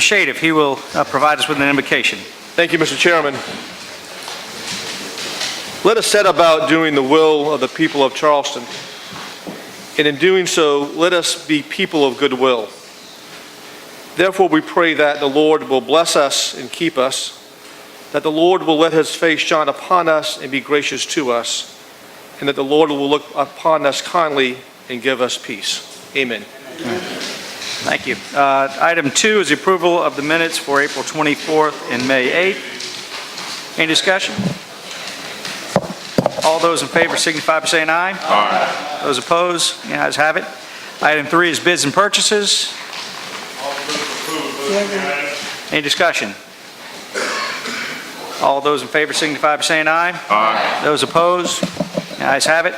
Shade if he will provide us with an invocation. Thank you, Mr. Chairman. Let us set about doing the will of the people of Charleston. And in doing so, let us be people of goodwill. Therefore, we pray that the Lord will bless us and keep us, that the Lord will let his face shine upon us and be gracious to us, and that the Lord will look upon us kindly and give us peace. Amen. Thank you. Item 2 is the approval of the minutes for April 24th and May 8th. Any discussion? All those in favor signify by saying aye. Aye. Those opposed, the ayes have it. Item 3 is bids and purchases. Any discussion? All those in favor signify by saying aye. Aye. Those opposed, the ayes have it.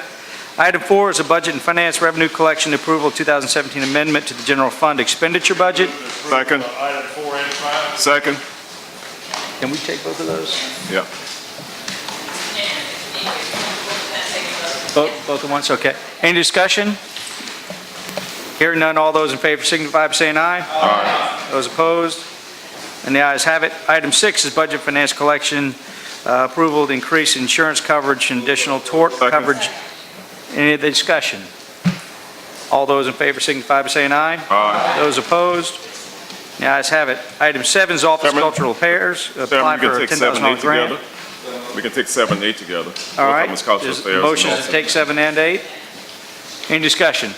Item 4 is a budget and finance revenue collection approval of 2017 amendment to the general fund expenditure budget. Second. Item 4 and 5. Second. Can we take both of those? Yeah. Both at once, okay. Any discussion? Hearing none, all those in favor signify by saying aye. Aye. Those opposed, and the ayes have it. Item 6 is budget finance collection approval to increase insurance coverage and additional tort Second. coverage. Any of the discussion? All those in favor signify by saying aye. Aye. Those opposed, the ayes have it. Item 7 is office Chairman. cultural repairs. Apply We can for a take 7 and $10,000 8 grant. together. We can take 7 and 8 together. All right. Both of them is cultural There's affairs and motions to also- take 7 and 8. Any discussion?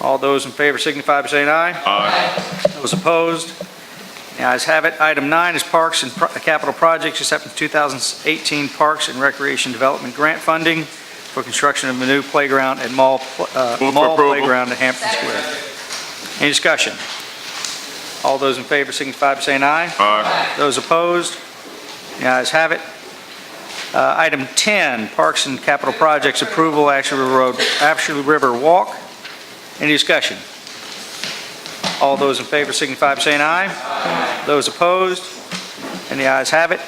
All those in favor signify by saying aye. Aye. Those opposed? The ayes have it. Item 9 is parks and capital projects, accepting 2018 Parks and Recreation Development Grant funding for construction of a new playground at Mall approval. Playground at Hampton Square. Any discussion? All those in favor signify by saying aye. Aye. Those opposed? The ayes have it. Item 10, Parks and Capital Projects approval, Ashley River Walk. Any discussion? All those in favor signify by saying aye. Those opposed? And the ayes have it.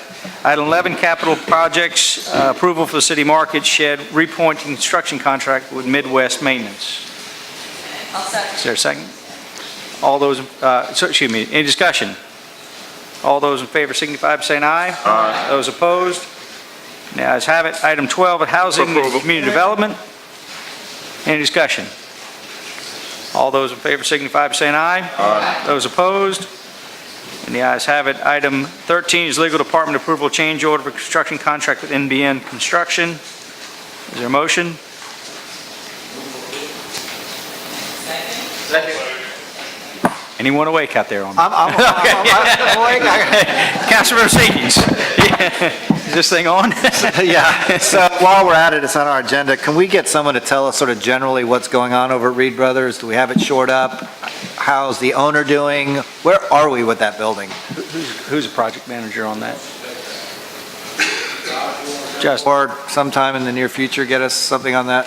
Item 11, Capital Projects approval for the City Market Shed repointing construction contract with Midwest Maintenance. Is there a second? All those, any discussion? All those in favor signify by saying aye. Aye. Those opposed? The ayes have it. Item 12, Housing and Approval. Community Development. Any discussion? All those in favor signify by saying aye. Aye. Those opposed? And the ayes have it. Item 13 is Legal Department approval change order for construction contract with NBN Construction. Is there a motion? Anyone awake out there on that? I'm awake. Councilmember Sakes. Is this thing on? Yeah, so while we're at it, it's on our agenda. Can we get someone to tell us sort of generally what's going on over at Reed Brothers? Do we have it shored up? How's the owner doing? Where are we with that building? Who's a project manager on that? Justin. Or sometime in the near future, get us something on that?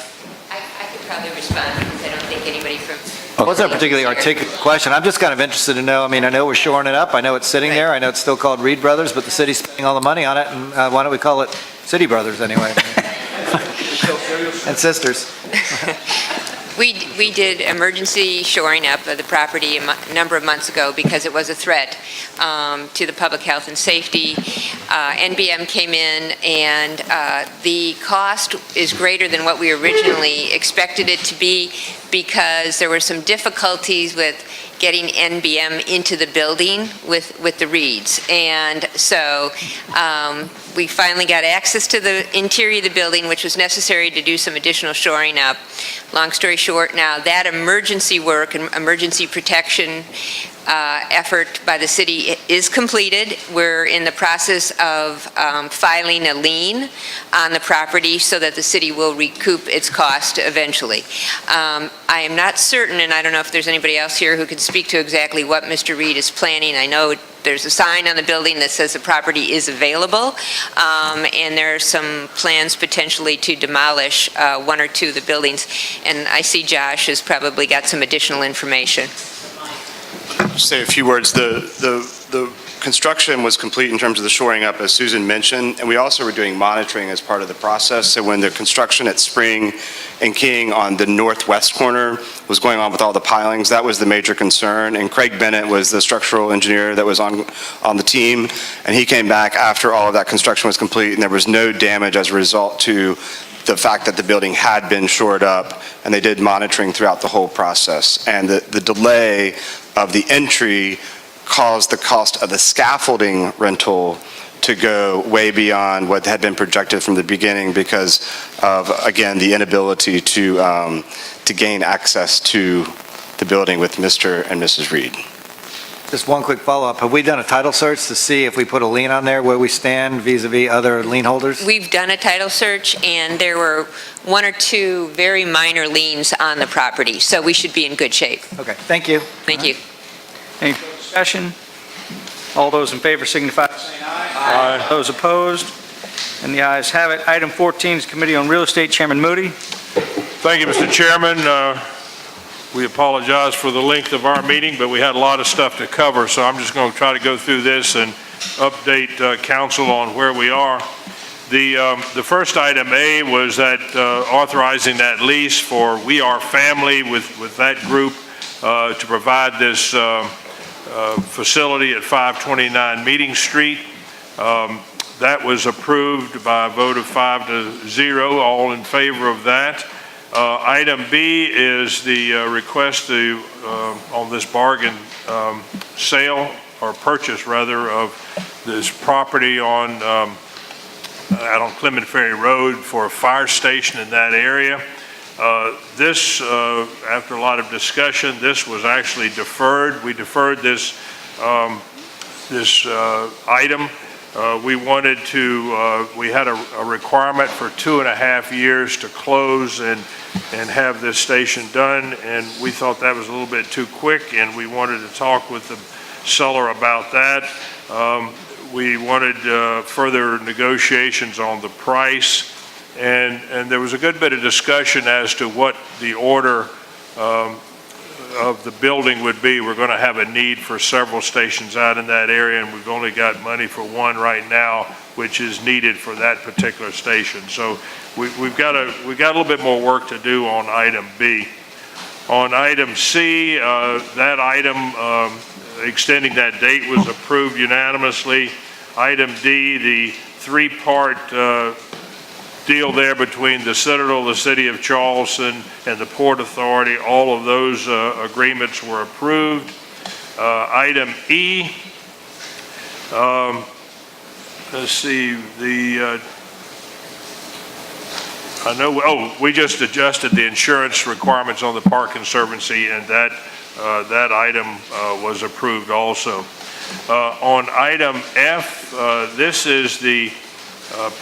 I could probably respond because I don't think anybody from... It wasn't a particularly articulate question. I'm just kind of interested to know. I mean, I know we're shoring it up. I know it's sitting there. I know it's still called Reed Brothers, but the city's spending all the money on it. And why don't we call it City Brothers anyway? And Sisters. We did emergency shoring up of the property a number of months ago because it was a threat to the public health and safety. NBM came in and the cost is greater than what we originally expected it to be because there were some difficulties with getting NBM into the building with the Reeds. And so we finally got access to the interior of the building, which was necessary to do some additional shoring up. Long story short, now that emergency work and emergency protection effort by the city is completed. We're in the process of filing a lien on the property so that the city will recoup its cost eventually. I am not certain, and I don't know if there's anybody else here who can speak to exactly what Mr. Reed is planning. I know there's a sign on the building that says the property is available, and there are some plans potentially to demolish one or two of the buildings. And I see Josh has probably got some additional information. Say a few words. The construction was complete in terms of the shoring up, as Susan mentioned, and we also were doing monitoring as part of the process. So when the construction at Spring and King on the northwest corner was going on with all the pilings, that was the major concern. And Craig Bennett was the structural engineer that was on the team, and he came back after all of that construction was complete, and there was no damage as a result to the fact that the building had been shored up, and they did monitoring throughout the whole process. And the delay of the entry caused the cost of the scaffolding rental to go way beyond what had been projected from the beginning because of, again, the inability to gain access to the building with Mr. and Mrs. Reed. Just one quick follow-up. Have we done a title search to see if we put a lien on there where we stand vis-à-vis other lien holders? We've done a title search, and there were one or two very minor liens on the property, so we should be in good shape. Okay, thank you. Thank you. Any further discussion? All those in favor signify by saying aye. Aye. Those opposed? And the ayes have it. Item 14 is Committee on Real Estate, Chairman Moody. Thank you, Mr. Chairman. We apologize for the length of our meeting, but we had a lot of stuff to cover, so I'm just going to try to go through this and update council on where we are. The first item A was that authorizing that lease for We Are Family with that group to provide this facility at 529 Meeting Street. That was approved by a vote of 5-0, all in favor of that. Item B is the request to, on this bargain sale, or purchase rather, of this property on, out on Clement Ferry Road for a fire station in that area. This, after a lot of discussion, this was actually deferred. We deferred this, item. We wanted to, we had a requirement for 2.5 years to close and have this station done, and we thought that was a little bit too quick, and we wanted to talk with the seller about that. We wanted further negotiations on the price, and there was a good bit of discussion as to what the order of the building would be. We're going to have a need for several stations out in that area, and we've only got money for one right now, which is needed for that particular station. So we've got a little bit more work to do on item B. On item C, that item extending that date was approved unanimously. Item D, the three-part deal there between the Citadel, the City of Charleston, and the Port Authority, all of those agreements were approved. Item E, let's see, we just adjusted the insurance requirements on the Park Conservancy, and that item was approved also. On item F, this is the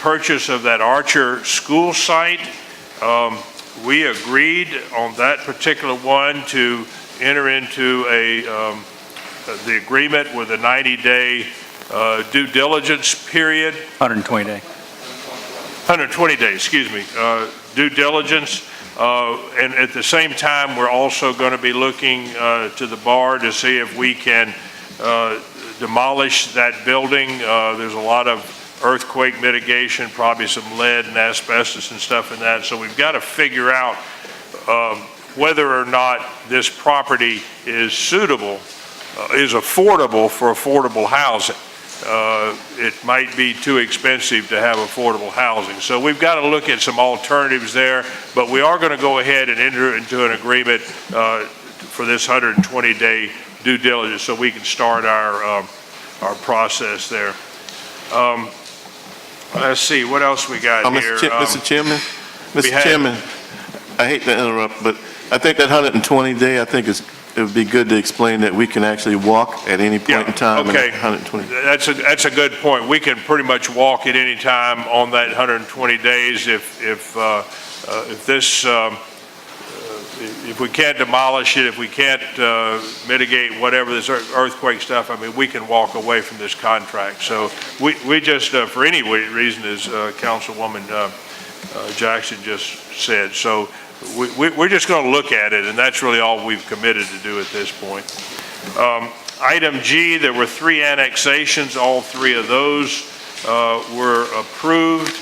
purchase of that Archer School site. We agreed on that particular one to enter into the agreement with a 90-day due diligence period. 120 day. 120 days, excuse me, due diligence. And at the same time, we're also going to be looking to the bar to see if we can demolish that building. There's a lot of earthquake mitigation, probably some lead and asbestos and stuff in that. So we've got to figure out whether or not this property is suitable, is affordable for affordable housing. It might be too expensive to have affordable housing. So we've got to look at some alternatives there, but we are going to go ahead and enter into an agreement for this 120-day due diligence so we can start our process there. Let's see, what else we got here? Mr. Chairman, I hate to interrupt, but I think that 120 day, I think it would be good to explain that we can actually walk at any point in time. Okay. In 120. That's a good point. We can pretty much walk at any time on that 120 days if we can't demolish it, if we can't mitigate whatever this earthquake stuff, I mean, we can walk away from this contract. So we just, for any reason, as Councilwoman Jackson just said, so we're just going to look at it, and that's really all we've committed to do at this point. Item G, there were 3 annexations. All 3 of those were approved.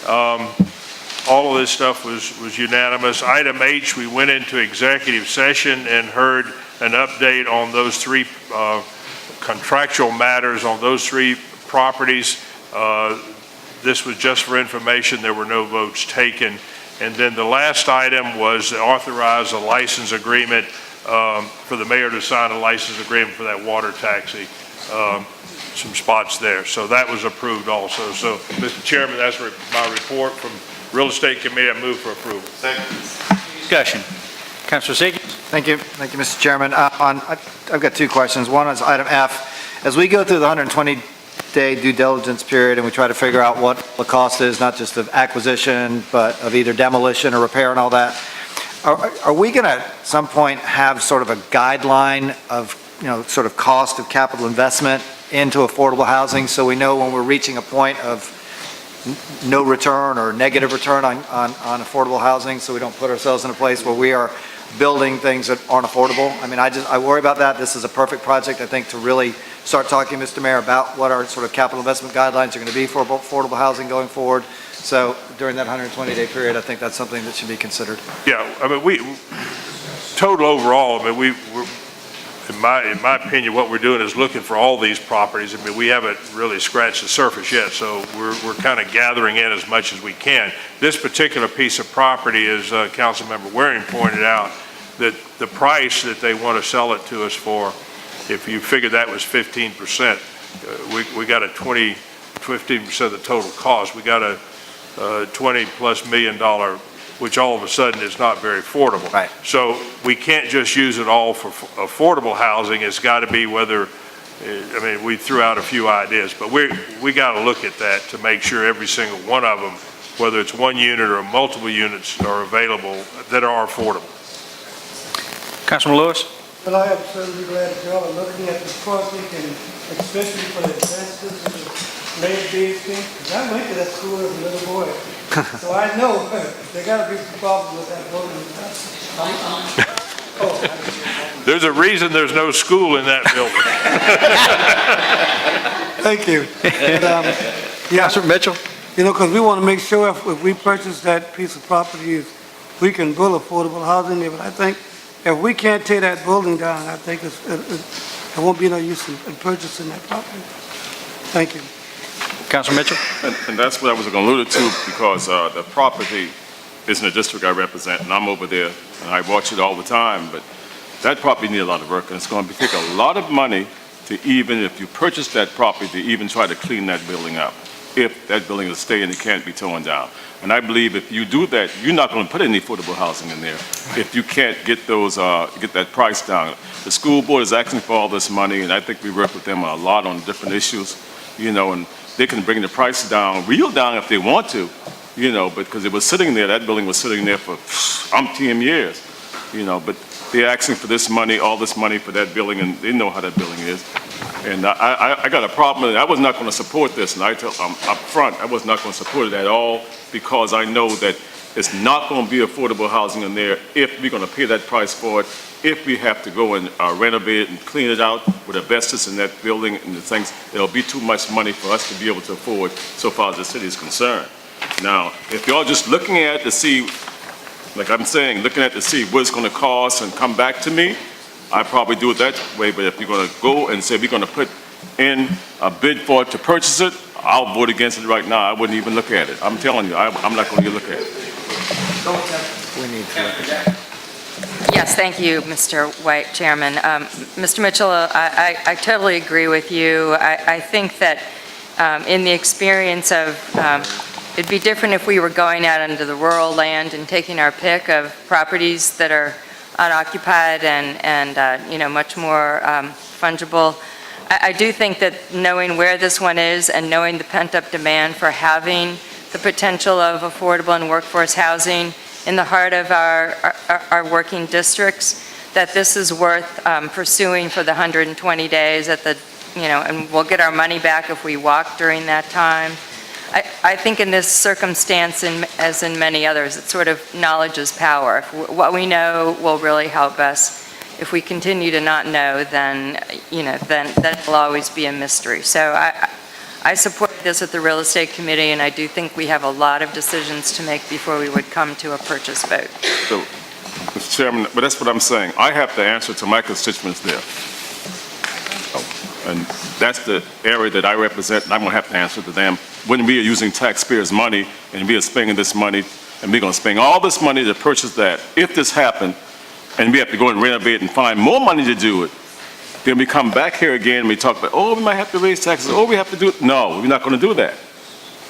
All of this stuff was unanimous. Item H, we went into executive session and heard an update on those 3 contractual matters on those 3 properties. This was just for information. There were no votes taken. And then the last item was to authorize a license agreement for the mayor to sign a license agreement for that water taxi, some spots there. So that was approved also. So, Mr. Chairman, that's my report from Real Estate Committee. I move for approval. Discussion. Councilor Ziegler. Thank you, Mr. Chairman. I've got 2 questions. One is item F. As we go through the 120-day due diligence period and we try to figure out what the cost is, not just of acquisition, but of either demolition or repair and all that, are we going to at some point have sort of a guideline of, sort of cost of capital investment into affordable housing so we know when we're reaching a point of no return or negative return on affordable housing, so we don't put ourselves in a place where we are building things that aren't affordable? I mean, I worry about that. This is a perfect project, I think, to really start talking, Mr. Mayor, about what our sort of capital investment guidelines are going to be for affordable housing going forward. So during that 120-day period, I think that's something that should be considered. Yeah, I mean, total overall, I mean, we're, in my opinion, what we're doing is looking for all these properties. I mean, we haven't really scratched the surface yet, so we're kind of gathering in as much as we can. This particular piece of property, as Councilmember Waring pointed out, that the price that they want to sell it to us for, if you figure that was 15%, we got a 15% of the total cost. We got a $20+ million, which all of a sudden is not very affordable. Right. So we can't just use it all for affordable housing. It's got to be whether, I mean, we threw out a few ideas, but we got to look at that to make sure every single one of them, whether it's 1 unit or multiple units, are available that are affordable. Councilman Lewis. Well, I am certainly glad that y'all are looking at this project, and especially for the advances of the late days thing, because I went to that school as a little boy. So I know there got to be some problems with that building. There's a reason there's no school in that building. Thank you. But, Councilor Mitchell. because we want to make sure if we purchase that piece of property, we can build affordable housing there. But I think if we can't tear that building down, I think there won't be no use in purchasing that property. Thank you. Councilor Mitchell. And that's what I was going to allude to, because the property is in the district I represent, and I'm over there, and I watch it all the time, but that property needs a lot of work, and it's going to take a lot of money to even, if you purchase that property, to even try to clean that building up, if that building will stay and it can't be torn down. And I believe if you do that, you're not going to put any affordable housing in there if you can't get those, get that price down. The school board is asking for all this money, and I think we work with them a lot on different issues, and they can bring the price down, real down if they want to, because it was sitting there, that building was sitting there for umpteen years, but they're asking for this money, all this money for that building, and they know how that building is. And I got a problem with it. I was not going to support this, and I tell up front, I was not going to support it at all, because I know that it's not going to be affordable housing in there if we're going to pay that price for it, if we have to go and renovate it and clean it out with asbestos in that building and the things. It'll be too much money for us to be able to afford so far as the city is concerned. Now, if you're just looking at it to see, like I'm saying, looking at it to see what it's going to cost and come back to me, I probably do it that way. But if you're going to go and say we're going to put in a bid for it to purchase it, I'll vote against it right now. I wouldn't even look at it. I'm telling you, I'm not going to look at it. We need to look at that. Yes, thank you, Mr. White, Chairman. Mr. Mitchell, I totally agree with you. I think that in the experience of, it'd be different if we were going out into the rural land and taking our pick of properties that are unoccupied and much more fungible. I do think that knowing where this one is and knowing the pent-up demand for having the potential of affordable and workforce housing in the heart of our working districts, that this is worth pursuing for the 120 days and we'll get our money back if we walk during that time. I think in this circumstance, as in many others, it's sort of knowledge is power. What we know will really help us if we continue to not know, then, then that'll always be a mystery. So I support this at the Real Estate Committee, and I do think we have a lot of decisions to make before we would come to a purchase vote. So, Mr. Chairman, but that's what I'm saying. I have to answer to my constituents there. And that's the area that I represent, and I'm going to have to answer to them. When we are using taxpayers' money, and we are spending this money, and we're going to spend all this money to purchase that, if this happened, and we have to go and renovate and find more money to do it, then we come back here again and we talk about, oh, we might have to raise taxes, oh, we have to do it. No, we're not going to do that.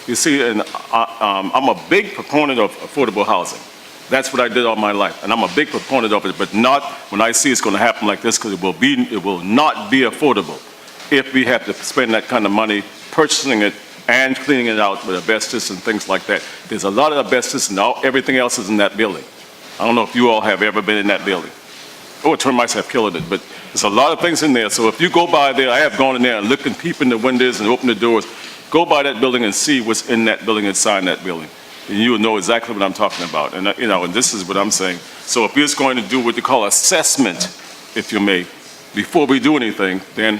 You see, and I'm a big proponent of affordable housing. That's what I did all my life, and I'm a big proponent of it, but not when I see it's going to happen like this, because it will not be affordable if we have to spend that kind of money purchasing it and cleaning it out with asbestos and things like that. There's a lot of asbestos, and everything else is in that building. I don't know if you all have ever been in that building. Oh, termites have killed it, but there's a lot of things in there. So if you go by there, I have gone in there and looked and peeped in the windows and opened the doors. Go by that building and see what's in that building, inside that building. And you will know exactly what I'm talking about. And, and this is what I'm saying. So if you're just going to do what you call assessment, if you may, before we do anything, then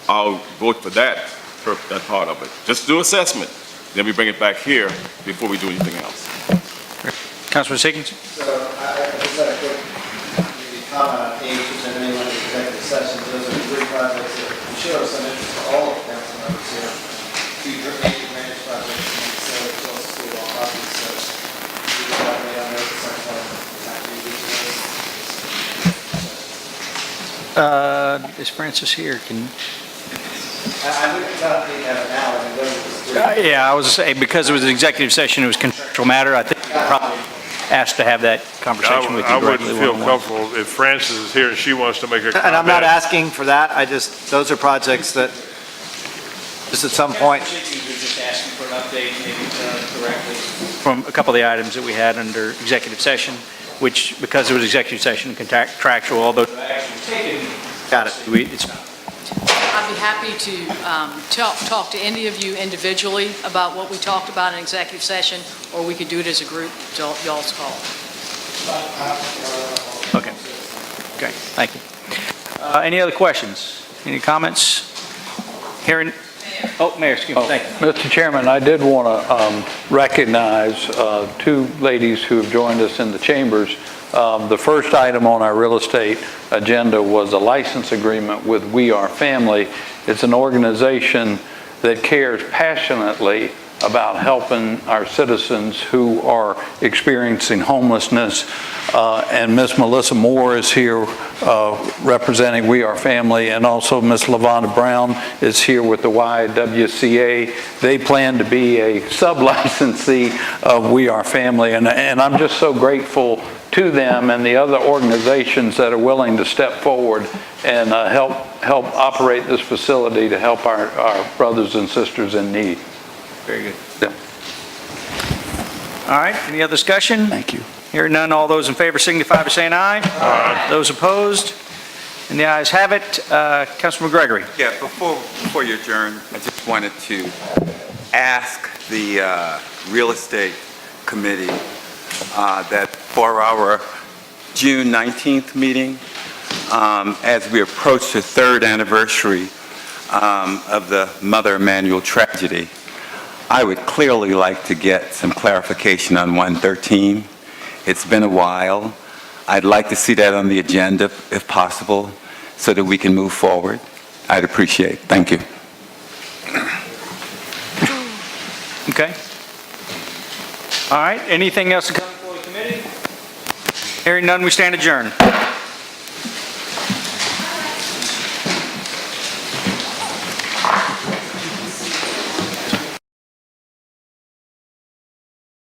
I'll vote for that part of it. Just do assessment. Then we bring it back here before we do anything else. Councilman Siggins? So I just had a quick comment on H, which I may want to executive session. Those are three projects that I'm sure of some interest to all of the council members here. Two major drainage projects, and so close to all properties. So we will have made on note at some point after you reach those. Is Francis here? I wouldn't tell you that now. I mean, those are the three. Yeah, I was going to say, because it was an executive session, it was contractual matter, I think we're probably asked to have that conversation with you I wouldn't directly. feel one-on-one. comfortable if Francis is here and she wants to make a comment. And I'm not asking for that. Those are projects that, just at some point. Just asking for an update, maybe directly from a couple of the items that we had under executive session, which, because it was executive session, contractual, although actually taken. Got it. I'd be happy to talk to any of you individually about what we talked about in executive session, or we could do it as a group, y'all's call. Okay. Okay, thank you. Any other questions? Any comments? Hearing, Mayor, excuse me, thank you. Mr. Chairman, I did want to recognize two ladies who have joined us in the chambers. The first item on our real estate agenda was a license agreement with We Are Family. It's an organization that cares passionately about helping our citizens who are experiencing homelessness. And Ms. Melissa Moore is here representing We Are Family, and also Ms. LaVonda Brown is here with the YWCA. They plan to be a sub-licensee of We Are Family, and I'm just so grateful to them and the other organizations that are willing to step forward and help operate this facility to help our brothers and sisters in need. Very good. Yeah. All right, any other discussion? Thank you. Hearing none, all those in favor signify by saying aye. Aye. Those opposed? And the ayes have it. Councilman Gregory. Yeah, before you adjourn, I just wanted to ask the Real Estate Committee that for our June 19th meeting, as we approach the third anniversary of the Mother Emanuel tragedy, I would clearly like to get some clarification on 113. It's been a while. I'd like to see that on the agenda if possible so that we can move forward. I'd appreciate it. Thank you. Okay. All right, anything else to come before the committee? Hearing none, we stand adjourned.